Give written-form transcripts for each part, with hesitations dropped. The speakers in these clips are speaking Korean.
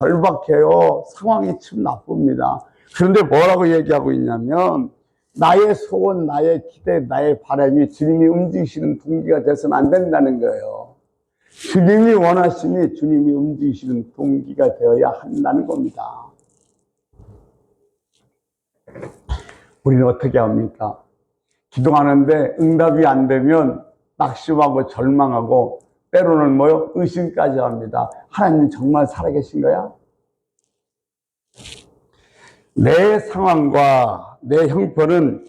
절박해요. 상황이 참 나쁩니다. 그런데 뭐라고 얘기하고 있냐면 나의 소원, 나의 기대, 나의 바람이 주님이 움직이시는 동기가 돼서는 안 된다는 거예요. 주님이 원하심이 주님이 움직이시는 동기가 되어야 한다는 겁니다. 우리는 어떻게 합니까? 기도하는데 응답이 안 되면 낙심하고 절망하고 때로는 뭐요? 의심까지 합니다. 하나님 정말 살아계신 거야? 내 상황과 내 형편은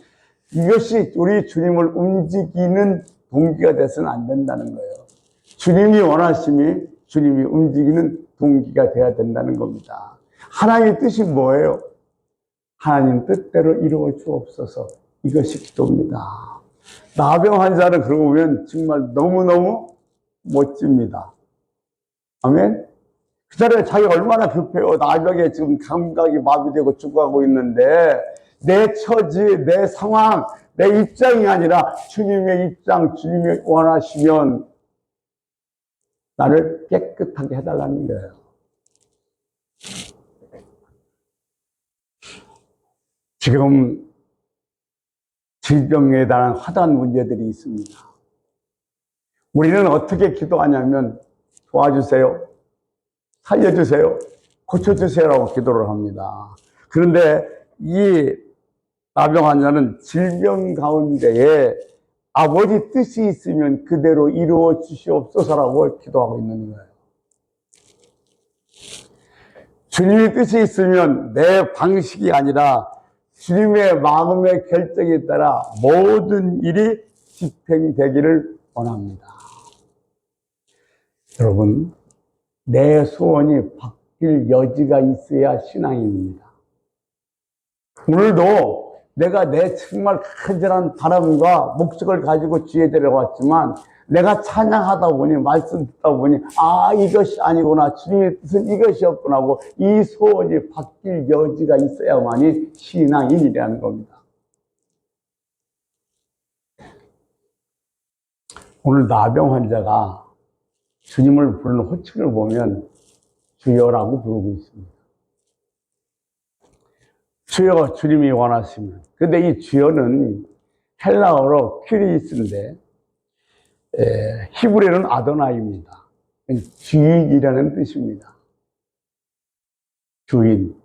이것이 우리 주님을 움직이는 동기가 돼서는 안 된다는 거예요. 주님이 원하심이 주님이 움직이는 동기가 돼야 된다는 겁니다. 하나님의 뜻이 뭐예요? 하나님 뜻대로 이루어 주옵소서. 이것이 기도입니다. 나병 환자를 그러고 보면 정말 너무너무 멋집니다. 아멘? 그 자리에 자기가 얼마나 급해요. 나병에 지금 감각이 마비되고 죽어가고 있는데 내 처지, 내 상황, 내 입장이 아니라 주님의 입장, 주님이 원하시면 나를 깨끗하게 해달라는 거예요. 지금 질병에 대한 화단 문제들이 있습니다. 우리는 어떻게 기도하냐면 도와주세요, 살려주세요, 고쳐주세요라고 기도를 합니다. 그런데 이 나병 환자는 질병 가운데에 아버지 뜻이 있으면 그대로 이루어 주시옵소서라고 기도하고 있는 거예요. 주님의 뜻이 있으면 내 방식이 아니라 주님의 마음의 결정에 따라 모든 일이 집행되기를 원합니다. 여러분, 내 소원이 바뀔 여지가 있어야 신앙입니다. 오늘도 내가 내 정말 간절한 바람과 목적을 가지고 주에 데려왔지만 내가 찬양하다 보니, 말씀 듣다 보니 이것이 아니구나, 주님의 뜻은 이것이었구나 하고 이 소원이 바뀔 여지가 있어야만이 신앙인이라는 겁니다. 오늘 나병 환자가 주님을 부르는 호칭을 보면 주여라고 부르고 있습니다. 주여, 주님이 원하시면. 근데 이 주여는 헬라어로 큐리스인데 히브리어는 아도나이입니다. 주인이라는 뜻입니다. 주인.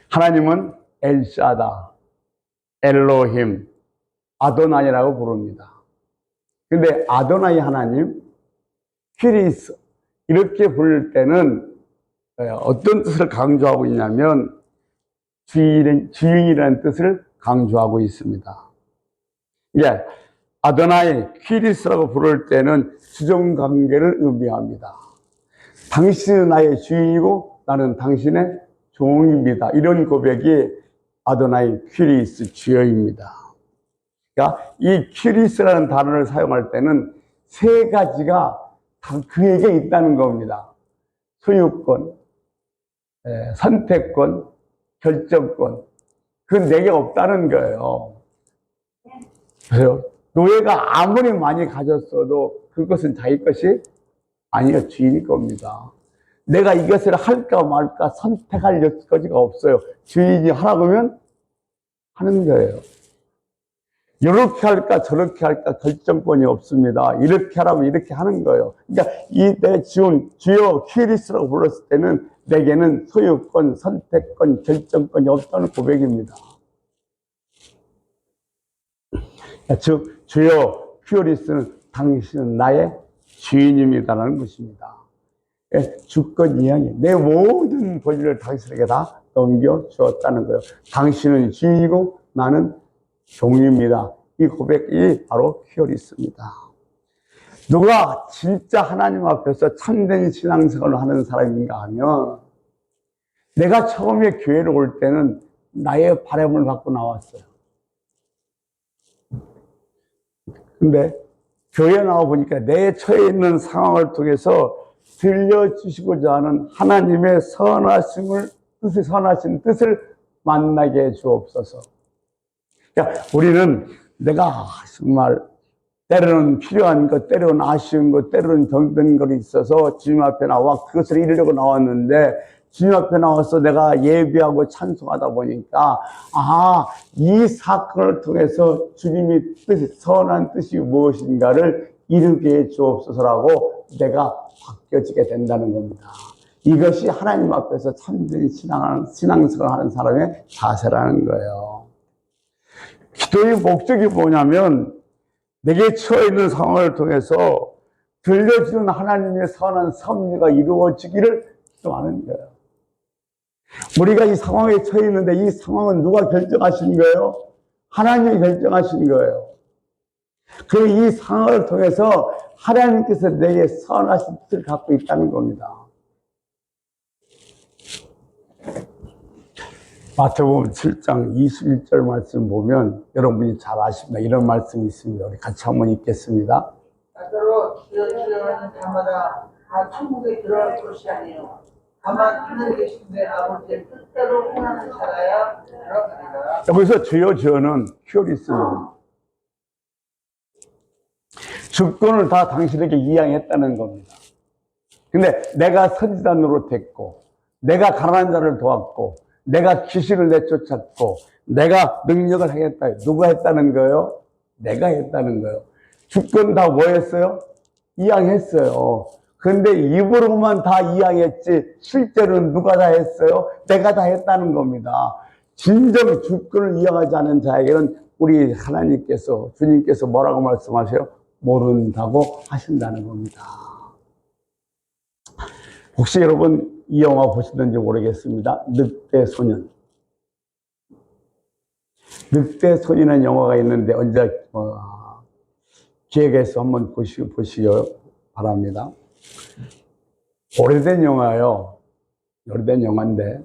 하나님은 엘샤다, 엘로힘, 아도나이라고 부릅니다. 근데 아도나이 하나님, 큐리스 이렇게 부를 때는 어떤 뜻을 강조하고 있냐면 주인이라는 뜻을 강조하고 있습니다. 예, 아도나이 퀴리스라고 부를 때는 수종관계를 의미합니다. 당신은 나의 주인이고 나는 당신의 종입니다. 이런 고백이 아도나이 퀴리스 주여입니다. 그러니까 이 퀴리스라는 단어를 사용할 때는 세 가지가 다 그에게 있다는 겁니다. 소유권, 선택권, 결정권. 그건 내게 없다는 거예요. 그래서 노예가 아무리 많이 가졌어도 그것은 자기 것이 아니요, 주인이 겁니다. 내가 이것을 할까 말까 선택할 여지가 없어요. 주인이 하라고 하면 하는 거예요. 이렇게 할까 저렇게 할까 결정권이 없습니다. 이렇게 하라면 이렇게 하는 거예요. 그러니까 이 내 주여 퀴리스라고 불렀을 때는 내게는 소유권, 선택권, 결정권이 없다는 고백입니다. 즉 주여 퀴리스는 당신은 나의 주인입니다라는 것입니다. 주권 이양이 내 모든 권리를 당신에게 다 넘겨주었다는 거예요. 당신은 주인이고 나는 종입니다. 이 고백이 바로 퀴리스입니다. 누가 진짜 하나님 앞에서 참된 신앙생활을 하는 사람인가 하면 내가 처음에 교회를 올 때는 나의 바람을 갖고 나왔어요. 근데 교회에 나와 보니까 내 처해 있는 상황을 통해서 들려주시고자 하는 하나님의 선하신 뜻을 만나게 해 주옵소서. 그러니까 우리는 내가 정말 때로는 필요한 것, 때로는 아쉬운 것, 때로는 병든 것이 있어서 주님 앞에 나와 그것을 이루려고 나왔는데 주님 앞에 나와서 내가 예배하고 찬송하다 보니까 이 사건을 통해서 주님이 선한 뜻이 무엇인가를 이루게 해 주옵소서라고 내가 바뀌어지게 된다는 겁니다. 이것이 하나님 앞에서 참된 신앙생활을 하는 사람의 자세라는 거예요. 기도의 목적이 뭐냐면 내게 처해 있는 상황을 통해서 들려주는 하나님의 선한 섭리가 이루어지기를 기도하는 거예요. 우리가 이 상황에 처해 있는데 이 상황은 누가 결정하신 거예요? 하나님이 결정하신 거예요. 그 이 상황을 통해서 하나님께서 내게 선하신 뜻을 갖고 있다는 겁니다. 마태복음 7장 21절 말씀 보면 여러분이 잘 아십니다. 이런 말씀이 있습니다. 우리 같이 한번 읽겠습니다. 나더러 주여 주여 하는 자마다 다 천국에 들어갈 것이 아니요 다만 하늘에 계신데 아버지의 뜻대로 행하는 자라야 들어가리라. 여기서 주여 주여는 퓨어리스입니다. 주권을 다 당신에게 이양했다는 겁니다. 근데 내가 선지자 노릇했고 내가 가난한 자를 도왔고 내가 귀신을 내쫓았고 내가 능력을 하겠다. 누가 했다는 거예요? 내가 했다는 거예요. 주권 다 뭐 했어요? 이양했어요. 그런데 입으로만 다 이양했지 실제로는 누가 다 했어요? 내가 다 했다는 겁니다. 진정 주권을 이양하지 않은 자에게는 우리 하나님께서 주님께서 뭐라고 말씀하세요? 모른다고 하신다는 겁니다. 혹시 여러분 이 영화 보시는지 모르겠습니다. 늑대소년. 늑대소년이라는 영화가 있는데 언제 기획해서 한번 보시기 바랍니다. 오래된 영화예요. 오래된 영화인데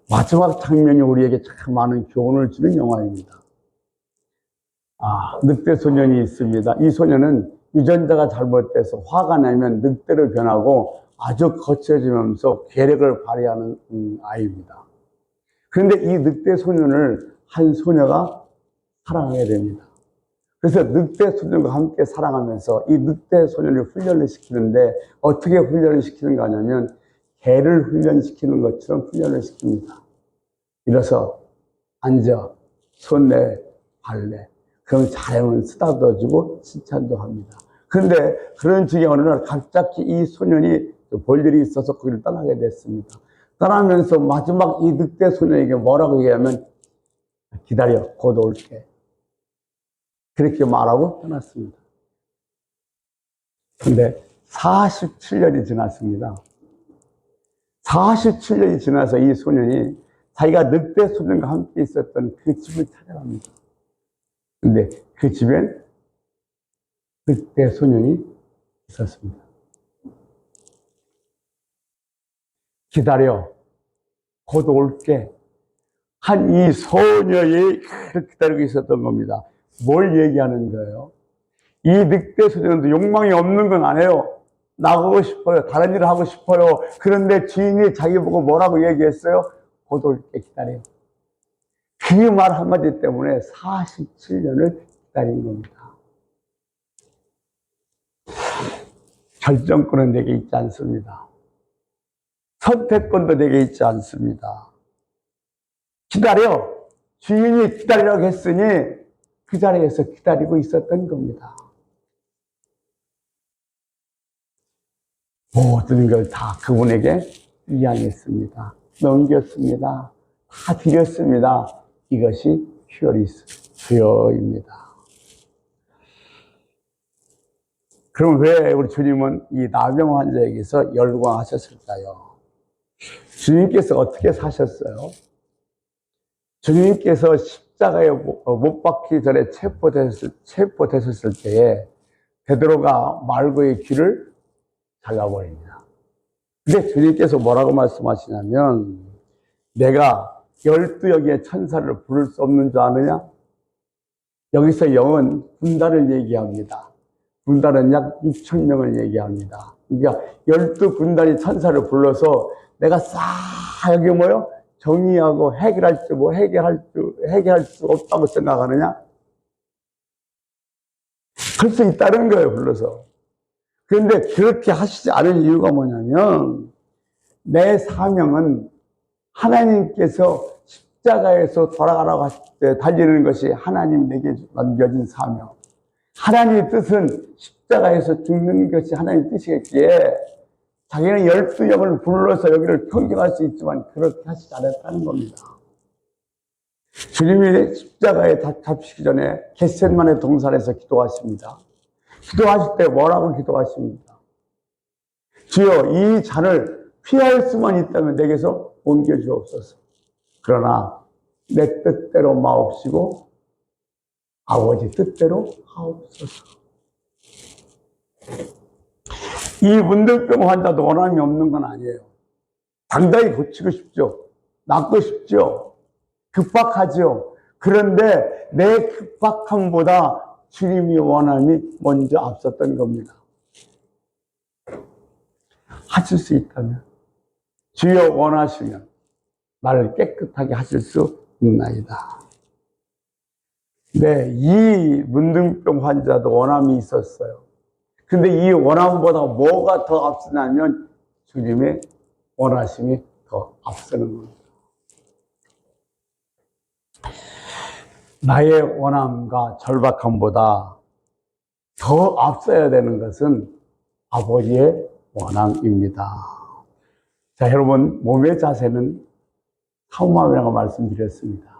마지막 장면이 우리에게 참 많은 교훈을 주는 영화입니다. 늑대소년이 있습니다. 이 소년은 유전자가 잘못돼서 화가 나면 늑대로 변하고 아주 거칠어지면서 괴력을 발휘하는 아이입니다. 그런데 이 늑대소년을 한 소녀가 사랑하게 됩니다. 그래서 늑대소년과 함께 사랑하면서 이 늑대소년을 훈련을 시키는데 어떻게 훈련을 시키는가 하냐면 개를 훈련시키는 것처럼 훈련을 시킵니다. 일어서 앉아 손 내 발래 그럼 잘하면 쓰다듬어주고 칭찬도 합니다. 그런데 그런 중에 어느 날 갑자기 이 소년이 볼 일이 있어서 거기를 떠나게 됐습니다. 떠나면서 마지막 이 늑대 소년에게 뭐라고 얘기하면 기다려 곧 올게 그렇게 말하고 떠났습니다. 그런데 47년이 지났습니다. 47년이 지나서 이 소년이 자기가 늑대 소년과 함께 있었던 그 집을 찾아갑니다. 근데 그 집엔 늑대 소년이 있었습니다. 기다려, 곧 올게. 한 이 소녀의 기다리고 있었던 겁니다. 뭘 얘기하는 거예요? 이 늑대 소년도 욕망이 없는 건 아니에요. 나가고 싶어요. 다른 일을 하고 싶어요. 그런데 주인이 자기 보고 뭐라고 얘기했어요? 곧 올게 기다려. 그 말 한마디 때문에 47년을 기다린 겁니다. 결정권은 내게 있지 않습니다. 선택권도 내게 있지 않습니다. 기다려. 주인이 기다리라고 했으니 그 자리에서 기다리고 있었던 겁니다. 모든 걸 다 그분에게 이양했습니다. 넘겼습니다. 다 드렸습니다. 이것이 퓨어리스, 주여입니다. 그럼 왜 우리 주님은 이 나병 환자에게서 열광하셨을까요? 주님께서 어떻게 사셨어요? 주님께서 십자가에 못 박히기 전에 체포되셨을 때에 베드로가 말고의 귀를 잘라버립니다. 근데 주님께서 뭐라고 말씀하시냐면 내가 12여기의 천사를 부를 수 없는 줄 아느냐? 여기서 영은 군단을 얘기합니다. 군단은 약 6,000명을 얘기합니다. 그러니까 12군단이 천사를 불러서 내가 싹 여기 뭐요? 정의하고 해결할 수 없다고 생각하느냐? 할 수 있다는 거예요, 불러서. 그런데 그렇게 하시지 않은 이유가 뭐냐면, 내 사명은 하나님께서 십자가에서 돌아가라고 하실 때 달리는 것이 하나님 내게 남겨진 사명. 하나님의 뜻은 십자가에서 죽는 것이 하나님의 뜻이겠기에 자기는 12영을 불러서 여기를 평정할 수 있지만 그렇게 하시지 않았다는 겁니다. 주님이 십자가에 잡히시기 전에 겟셋만의 동산에서 기도하십니다. 기도하실 때 뭐라고 기도하십니까? 주여, 이 잔을 피할 수만 있다면 내게서 옮겨주옵소서. 그러나 내 뜻대로 마옵시고 아버지 뜻대로 하옵소서. 이 문둥병 환자도 원함이 없는 건 아니에요. 당당히 고치고 싶죠. 낫고 싶죠. 급박하죠. 그런데 내 급박함보다 주님이 원함이 먼저 앞섰던 겁니다. 하실 수 있다면, 주여 원하시면 나를 깨끗하게 하실 수 있나이다. 네, 이 문둥병 환자도 원함이 있었어요. 근데 이 원함보다 뭐가 더 앞서냐면 주님의 원하심이 더 앞서는 겁니다. 나의 원함과 절박함보다 더 앞서야 되는 것은 아버지의 원함입니다. 자, 여러분, 몸의 자세는 사모함이라고 말씀드렸습니다.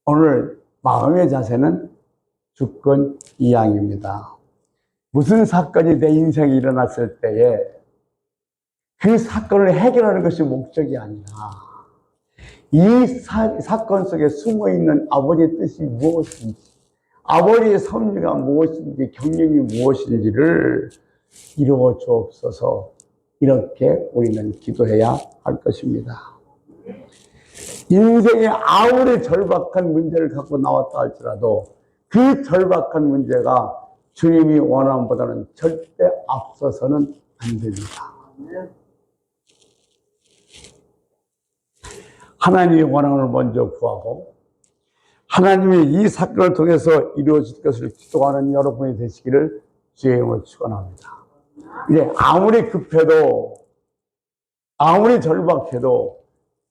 오늘 마음의 자세는 주권 이양입니다. 무슨 사건이 내 인생에 일어났을 때에 그 사건을 해결하는 것이 목적이 아니라 이 사건 속에 숨어있는 아버지의 뜻이 무엇인지, 아버지의 섭리가 무엇인지, 경영이 무엇인지를 이루어 주옵소서. 이렇게 우리는 기도해야 할 것입니다. 인생에 아무리 절박한 문제를 갖고 나왔다 할지라도 그 절박한 문제가 주님이 원함보다는 절대 앞서서는 안 됩니다. 하나님의 원함을 먼저 구하고 하나님이 이 사건을 통해서 이루어질 것을 기도하는 여러분이 되시기를 주의 이름으로 축원합니다. 이제 아무리 급해도 아무리 절박해도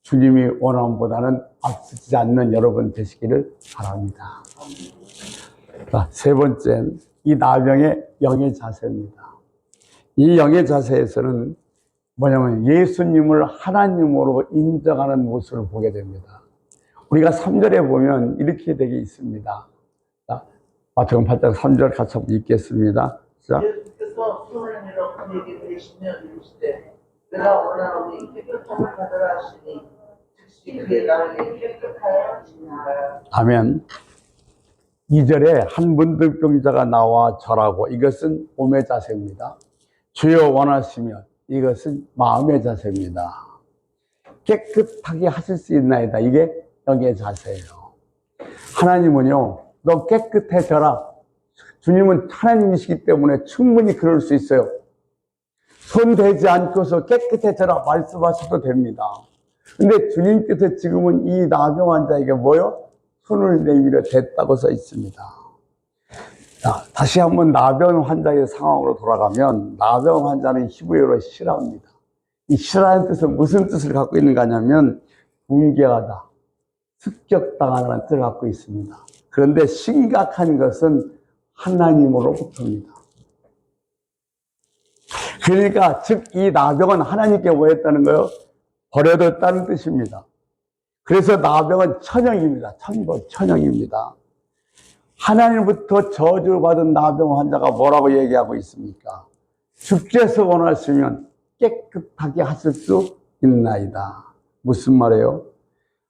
주님이 원함보다는 앞서지 않는 여러분 되시기를 바랍니다. 자, 세 번째는 이 나병의 영의 자세입니다. 이 영의 자세에서는 뭐냐면 예수님을 하나님으로 인정하는 모습을 보게 됩니다. 우리가 3절에 보면 이렇게 되게 있습니다. 자, 마태복음 8장 3절 같이 한번 읽겠습니다. 자, 예수께서 손을 내려 그에게 대시며 이르시되 내가 원하노니 깨끗함을 받으라 하시니 즉시 그의 나를 깨끗하여 하시니라. 아멘. 2절에 한 문둥병자가 나와 절하고 이것은 몸의 자세입니다. 주여 원하시면 이것은 마음의 자세입니다. 깨끗하게 하실 수 있나이다. 이게 영의 자세예요. 하나님은요, 너 깨끗해져라. 주님은 하나님이시기 때문에 충분히 그럴 수 있어요. 손 대지 않고서 깨끗해져라 말씀하셔도 됩니다. 근데 주님께서 지금은 이 나병 환자에게 뭐요? 손을 내밀어 댔다고 써 있습니다. 자, 다시 한번 나병 환자의 상황으로 돌아가면 나병 환자는 히브리어로 실화입니다. 이 실화의 뜻은 무슨 뜻을 갖고 있는가 하냐면 붕괴하다, 습격당하다는 뜻을 갖고 있습니다. 그런데 심각한 것은 하나님으로부터입니다. 그러니까 즉 이 나병은 하나님께 뭐 했다는 거예요? 버려뒀다는 뜻입니다. 그래서 나병은 천형입니다. 천형입니다. 하나님부터 저주받은 나병 환자가 뭐라고 얘기하고 있습니까? 주께서 원하시면 깨끗하게 하실 수 있나이다. 무슨 말이에요?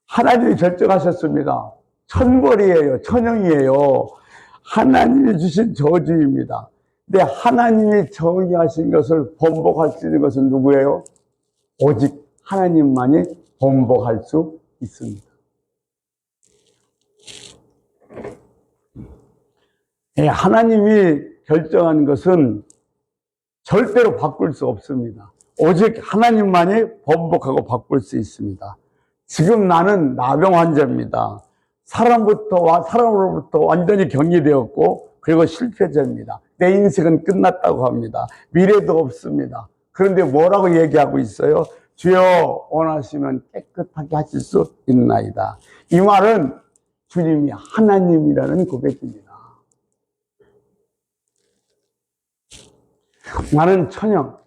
하나님이 결정하셨습니다. 천벌이에요. 천형이에요. 하나님이 주신 저주입니다. 근데 하나님이 정의하신 것을 번복할 수 있는 것은 누구예요? 오직 하나님만이 번복할 수 있습니다. 하나님이 결정한 것은 절대로 바꿀 수 없습니다. 오직 하나님만이 번복하고 바꿀 수 있습니다. 지금 나는 나병 환자입니다. 사람으로부터 완전히 격리되었고 그리고 실패자입니다. 내 인생은 끝났다고 합니다. 미래도 없습니다. 그런데 뭐라고 얘기하고 있어요? 주여 원하시면 깨끗하게 하실 수 있나이다. 이 말은 주님이 하나님이라는 고백입니다. 나는 천영,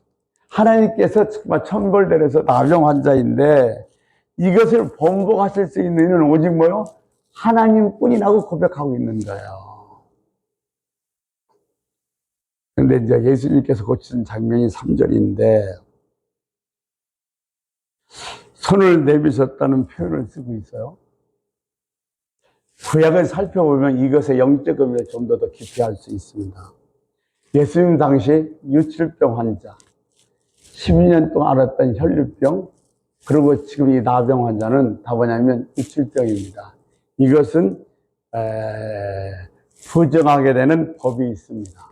하나님께서 정말 천벌대로에서 나병 환자인데 이것을 번복하실 수 있는 이는 오직 뭐요? 하나님뿐이라고 고백하고 있는 거예요. 그런데 이제 예수님께서 고치신 장면이 3절인데 손을 내미셨다는 표현을 쓰고 있어요. 구약을 살펴보면 이것의 영적 의미를 좀 더 깊이 알 수 있습니다. 예수님 당시 유칠병 환자, 12년 동안 앓았던 혈류병, 그리고 지금 이 나병 환자는 다 뭐냐면 유칠병입니다. 이것은 부정하게 되는 법이 있습니다.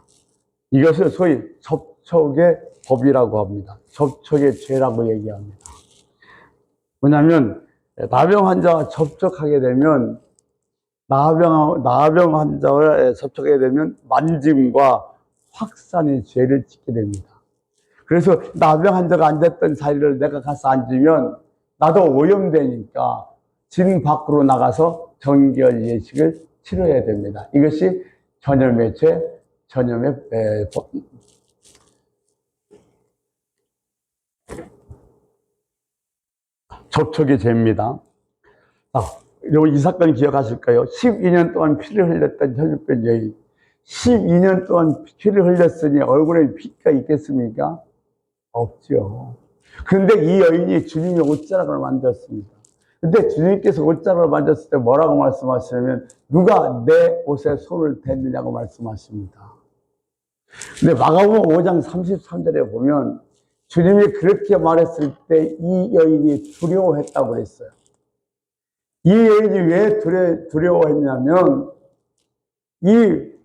이것을 소위 접촉의 법이라고 합니다. 접촉의 죄라고 얘기합니다. 뭐냐면 나병 환자와 접촉하게 되면 나병 환자와 접촉하게 되면 만짐과 확산의 죄를 짓게 됩니다. 그래서 나병 환자가 앉았던 자리를 내가 가서 앉으면 나도 오염되니까 진 밖으로 나가서 정결 예식을 치러야 됩니다. 이것이 전염의 죄, 전염의 접촉의 죄입니다. 이 사건 기억하실까요? 12년 동안 피를 흘렸던 혈류병 여인. 12년 동안 피를 흘렸으니 얼굴에 피가 있겠습니까? 없죠. 그런데 이 여인이 주님의 옷자락을 만졌습니다. 근데 주님께서 옷자락을 만졌을 때 뭐라고 말씀하시냐면 누가 내 옷에 손을 댔느냐고 말씀하십니다. 근데 마가복음 5장 33절에 보면 주님이 그렇게 말했을 때 이 여인이 두려워했다고 했어요. 이 여인이 왜 두려워했냐면 이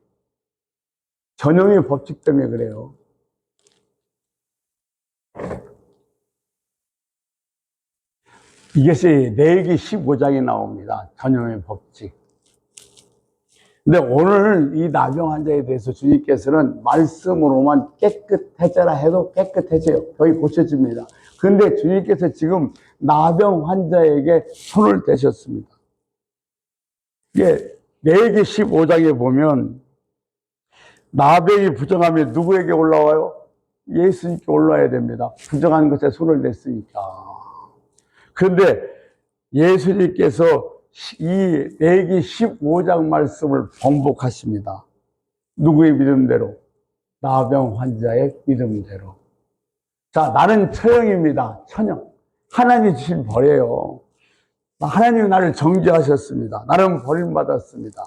전염의 법칙 때문에 그래요. 이것이 레위기 15장에 나옵니다. 전염의 법칙. 근데 오늘 이 나병 환자에 대해서 주님께서는 말씀으로만 깨끗해져라 해도 깨끗해져요. 거의 고쳐집니다. 그런데 주님께서 지금 나병 환자에게 손을 대셨습니다. 이게 레위기 15장에 보면 나병이 부정하면 누구에게 올라와요? 예수님께 올라와야 됩니다. 부정한 것에 손을 댔으니까. 그런데 예수님께서 이 레위기 15장 말씀을 번복하십니다. 누구의 믿음대로? 나병 환자의 믿음대로. 자, 나는 처형입니다. 천형. 하나님이 주신 벌이에요. 하나님이 나를 정죄하셨습니다. 나는 버림받았습니다.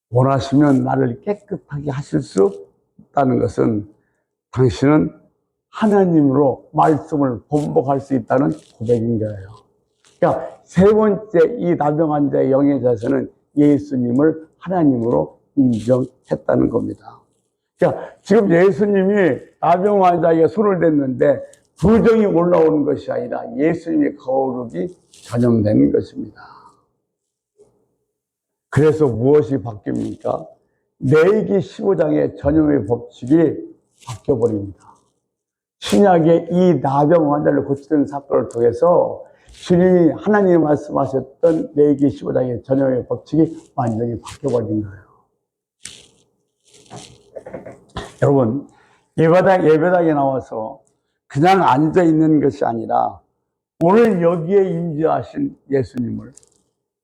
원하시면 나를 깨끗하게 하실 수 있다는 것은 당신은 하나님으로 말씀을 번복할 수 있다는 고백인 거예요. 그러니까 세 번째 이 나병 환자의 영의 자세는 예수님을 하나님으로 인정했다는 겁니다. 그러니까 지금 예수님이 나병 환자에게 손을 댔는데 부정이 올라오는 것이 아니라 예수님의 거룩이 전염되는 것입니다. 그래서 무엇이 바뀝니까? 레위기 15장의 전염의 법칙이 바뀌어버립니다. 신약의 이 나병 환자를 고치는 사건을 통해서 주님이 하나님이 말씀하셨던 레위기 15장의 전염의 법칙이 완전히 바뀌어버린 거예요. 여러분, 예배당에 나와서 그냥 앉아있는 것이 아니라 오늘 여기에 임재하신 예수님을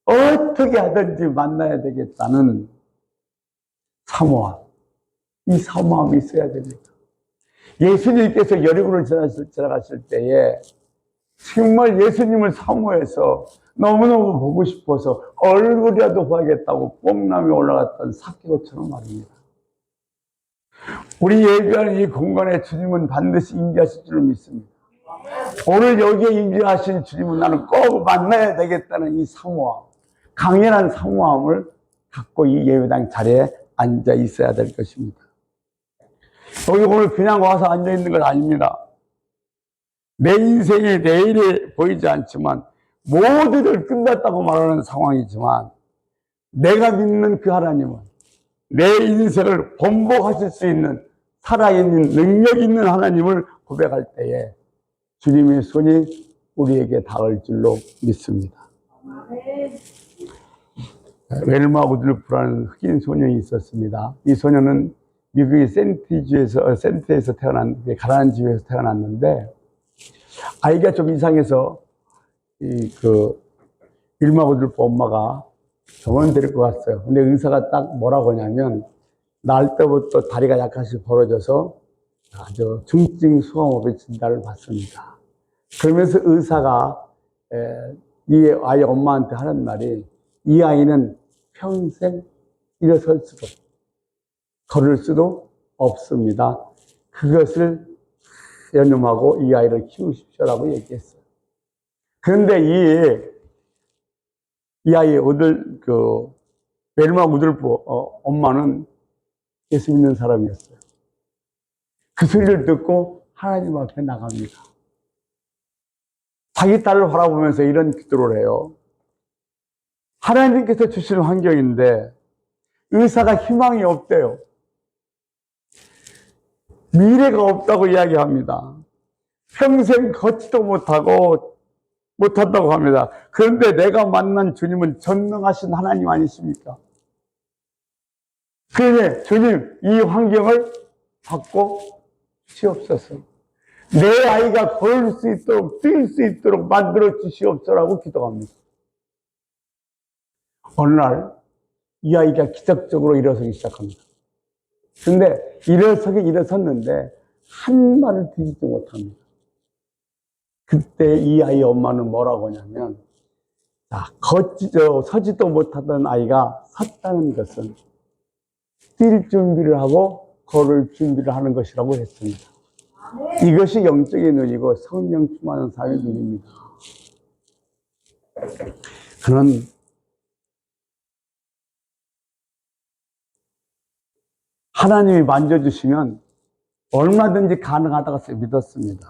어떻게 하든지 만나야 되겠다는 사모함, 이 사모함이 있어야 됩니다. 예수님께서 여리고를 지나가실 때에 정말 예수님을 사모해서 너무너무 보고 싶어서 얼굴이라도 봐야겠다고 뽕남에 올라갔던 삭개오처럼 말입니다. 우리 예배하는 이 공간에 주님은 반드시 임재하실 줄 믿습니다. 오늘 여기에 임재하신 주님은 나는 꼭 만나야 되겠다는 이 사모함, 강렬한 사모함을 갖고 이 예배당 자리에 앉아 있어야 될 것입니다. 여기 오늘 그냥 와서 앉아 있는 건 아닙니다. 내 인생이 내일이 보이지 않지만 모두들 끝났다고 말하는 상황이지만 내가 믿는 그 하나님은 내 인생을 번복하실 수 있는 살아있는 능력 있는 하나님을 고백할 때에 주님의 손이 우리에게 닿을 줄로 믿습니다. 웰마 우들프라는 흑인 소년이 있었습니다. 이 소년은 미국의 센트에서 가난한 집에서 태어났는데, 아이가 좀 이상해서 웰마 우들프 엄마가 병원 데리고 갔어요. 근데 의사가 딱 뭐라고 하냐면, 낳을 때부터 다리가 약간씩 벌어져서 아주 중증 수화업의 진단을 받습니다. 그러면서 의사가 이 아이 엄마한테 하는 말이, 이 아이는 평생 일어설 수도 걸을 수도 없습니다. 그것을 연음하고 이 아이를 키우십시오라고 얘기했어요. 그런데 이 아이 웰마 우들프 엄마는 예수 믿는 사람이었어요. 그 소리를 듣고 하나님 앞에 나갑니다. 자기 딸을 바라보면서 이런 기도를 해요. 하나님께서 주시는 환경인데 의사가 희망이 없대요. 미래가 없다고 이야기합니다. 평생 걷지도 못한다고 합니다. 그런데 내가 만난 주님은 전능하신 하나님 아니십니까? 그런데 주님, 이 환경을 바꿔 주시옵소서. 내 아이가 걸을 수 있도록, 뛸 수 있도록 만들어 주시옵소서라고 기도합니다. 어느 날 이 아이가 기적적으로 일어서기 시작합니다. 근데 일어섰는데 한말을 듣지도 못합니다. 그때 이 아이 엄마는 뭐라고 하냐면, 서지도 못하던 아이가 섰다는 것은 뛸 준비를 하고 걸을 준비를 하는 것이라고 했습니다. 이것이 영적인 눈이고 성령 충만한 사람의 눈입니다. 그는 하나님이 만져주시면 얼마든지 가능하다고 믿었습니다.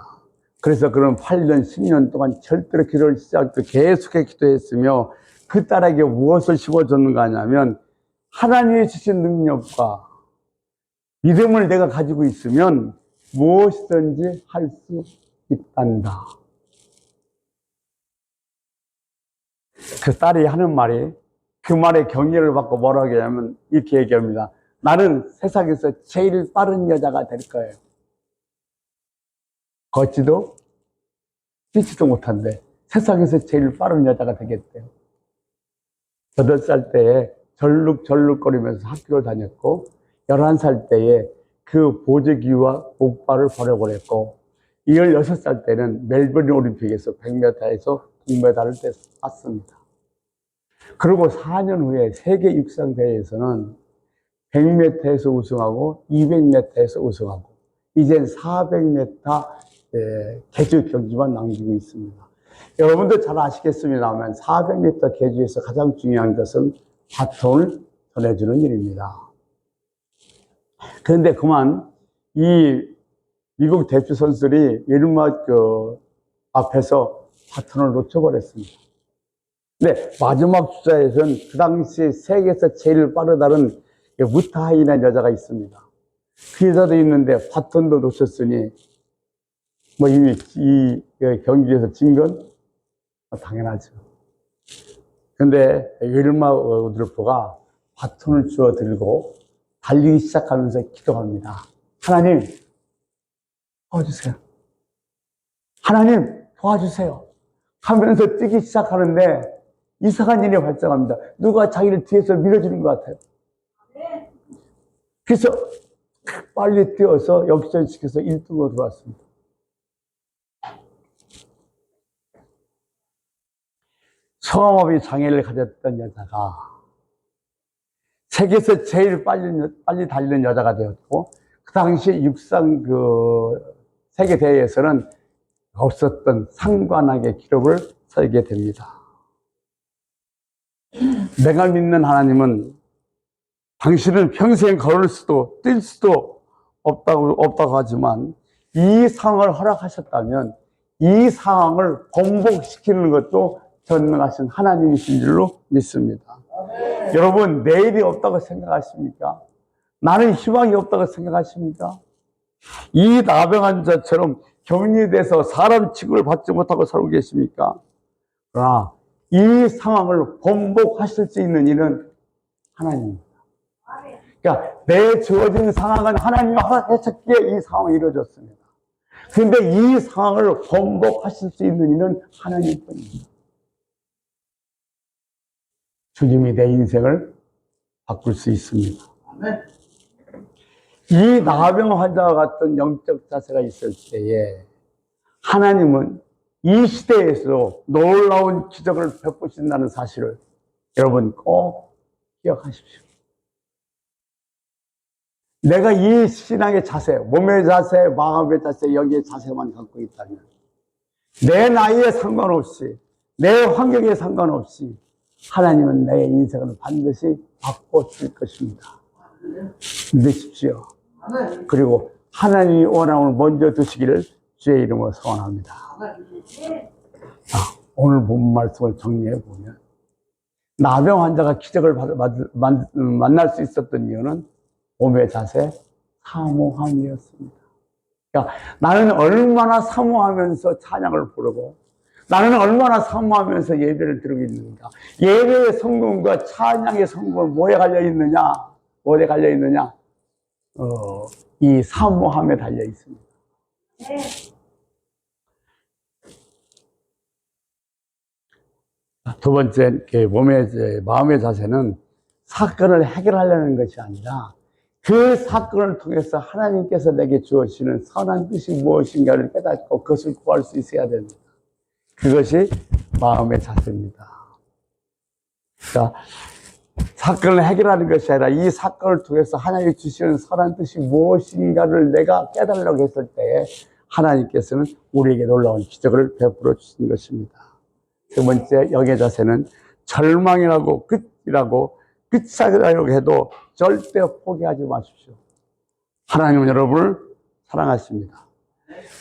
그래서 그런 8년, 10년 동안 절대로 기도를 시작도 계속해 기도했으며, 그 딸에게 무엇을 심어줬는가 하냐면, 하나님이 주신 능력과 믿음을 내가 가지고 있으면 무엇이든지 할 수 있단다. 그 딸이 하는 말이, 그 말에 경의를 받고 뭐라고 하냐면 이렇게 얘기합니다. 나는 세상에서 제일 빠른 여자가 될 거예요. 걷지도 뛰지도 못한데 세상에서 제일 빠른 여자가 되겠대요. 8살 때에 절룩절룩거리면서 학교를 다녔고, 11살 때에 그 보조기와 목발을 버려버렸고, 16살 때는 멜버른 올림픽에서 100m에서 동메달을 땄습니다. 그리고 4년 후에 세계 육상대회에서는 100m에서 우승하고 200m에서 우승하고, 이젠 400m 계주 경기만 남기고 있습니다. 여러분도 잘 아시겠습니다만 400m 계주에서 가장 중요한 것은 바톤을 전해주는 일입니다. 그런데 그만 이 미국 대표 선수들이 웰마 앞에서 바톤을 놓쳐버렸습니다. 근데 마지막 주자에서는 그 당시 세계에서 제일 빠르다는 무타하이라는 여자가 있습니다. 그 여자도 있는데 바톤도 놓쳤으니 이미 이 경기에서 진 건 당연하죠. 근데 웰마 우들프가 바톤을 주워 들고 달리기 시작하면서 기도합니다. 하나님, 도와주세요. 하나님, 도와주세요. 하면서 뛰기 시작하는데 이상한 일이 발생합니다. 누가 자기를 뒤에서 밀어주는 것 같아요. 그래서 빨리 뛰어서 역전시켜서 1등으로 들어왔습니다. 성화업이 장애를 가졌던 여자가 세계에서 제일 빨리 달리는 여자가 되었고, 그 당시 육상 세계 대회에서는 없었던 상관하게 기록을 세게 됩니다. 내가 믿는 하나님은 당신은 평생 걸을 수도 뛸 수도 없다고 하지만, 이 상황을 허락하셨다면 이 상황을 번복시키는 것도 전능하신 하나님이신 줄로 믿습니다. 여러분, 내일이 없다고 생각하십니까? 나는 희망이 없다고 생각하십니까? 이 나병 환자처럼 격리돼서 사람 취급을 받지 못하고 살고 계십니까? 그러나 이 상황을 번복하실 수 있는 이는 하나님입니다. 그러니까 내 주어진 상황은 하나님이 하셨기에 이 상황이 이루어졌습니다. 그런데 이 상황을 번복하실 수 있는 이는 하나님뿐입니다. 주님이 내 인생을 바꿀 수 있습니다. 이 나병 환자와 같은 영적 자세가 있을 때에 하나님은 이 시대에서 놀라운 기적을 베푸신다는 사실을 여러분 꼭 기억하십시오. 내가 이 신앙의 자세, 몸의 자세, 마음의 자세, 여기에 자세만 갖고 있다면 내 나이에 상관없이 내 환경에 상관없이 하나님은 내 인생을 반드시 바꿔줄 것입니다. 믿으십시오. 그리고 하나님이 원함을 먼저 두시기를 주의 이름으로 소원합니다. 자, 오늘 본 말씀을 정리해 보면 나병 환자가 기적을 만날 수 있었던 이유는 몸의 자세, 사모함이었습니다. 그러니까 나는 얼마나 사모하면서 찬양을 부르고 나는 얼마나 사모하면서 예배를 드리고 있는가. 예배의 성공과 찬양의 성공은 뭐에 달려 있느냐? 뭐에 달려 있느냐? 이 사모함에 달려 있습니다. 두 번째, 마음의 자세는 사건을 해결하려는 것이 아니라 그 사건을 통해서 하나님께서 내게 주어지는 선한 뜻이 무엇인가를 깨닫고 그것을 구할 수 있어야 됩니다. 그것이 마음의 자세입니다. 그러니까 사건을 해결하는 것이 아니라 이 사건을 통해서 하나님이 주시는 선한 뜻이 무엇인가를 내가 깨달으려고 했을 때에 하나님께서는 우리에게 놀라운 기적을 베풀어 주신 것입니다. 세 번째, 영의 자세는 절망이라고 끝이라고 해도 절대 포기하지 마십시오. 하나님은 여러분을 사랑하십니다.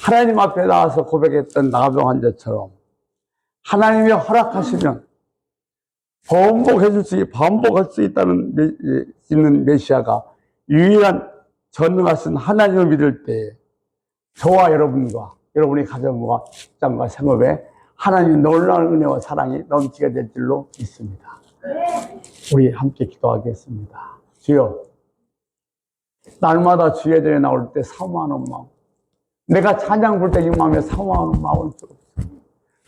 하나님 앞에 나와서 고백했던 나병 환자처럼 하나님이 허락하시면 반복할 수 있는 메시아가 유일한 전능하신 하나님을 믿을 때에 저와 여러분과 여러분의 가정과 직장과 생업에 하나님의 놀라운 은혜와 사랑이 넘치게 될 줄로 믿습니다. 우리 함께 기도하겠습니다. 주여, 날마다 주의 전에 나올 때 사모하는 마음, 내가 찬양 부를 때 이 마음에 사모하는 마음을 주옵소서.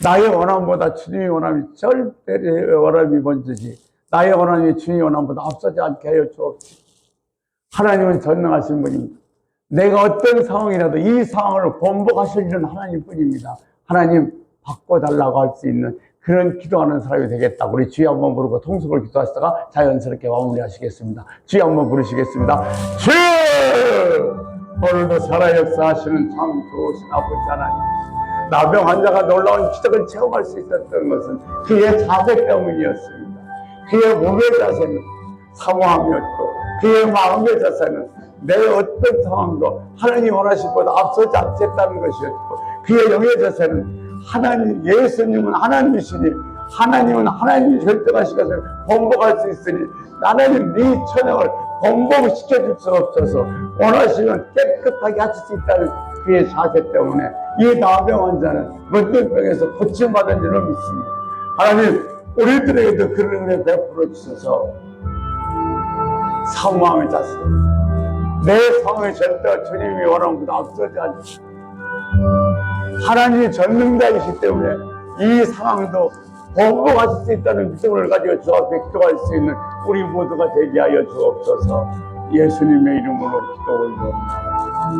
나의 원함보다 주님의 원함이 절대의 원함이 먼저지 나의 원함이 주님의 원함보다 앞서지 않게 하여 주옵소서. 하나님은 전능하신 분입니다. 내가 어떤 상황이라도 이 상황을 번복하실 일은 하나님뿐입니다. 하나님 바꿔달라고 할 수 있는 그런 기도하는 사람이 되겠다. 우리 주여 한번 부르고 통성을 기도하시다가 자연스럽게 마무리하시겠습니다. 주여 한번 부르시겠습니다. 주여! 오늘도 살아 역사하시는 참 좋으신 아버지 하나님, 나병 환자가 놀라운 기적을 체험할 수 있었던 것은 그의 자세 때문이었습니다. 그의 몸의 자세는 사모함이었고 그의 마음의 자세는 내 어떤 상황도 하나님 원하신 것보다 앞서지 않겠다는 것이었고 그의 영의 자세는 하나님, 예수님은 하나님이시니 하나님은 하나님이 결정하신 것을 번복할 수 있으니 하나님 네 천향을 번복시켜줄 수 없어서 원하시면 깨끗하게 하실 수 있다는 그의 자세 때문에 이 나병 환자는 문둥병에서 고침받은 줄로 믿습니다. 하나님, 우리들에게도 그런 은혜 베풀어 주셔서 사모함의 자세, 내 상황이 절대 주님이 원하는 것보다 앞서지 않지. 하나님이 전능자이시기 때문에 이 상황도 번복하실 수 있다는 믿음을 가지고 주 앞에 기도할 수 있는 우리 모두가 되게 하여 주옵소서. 예수님의 이름으로 기도 올려옵니다.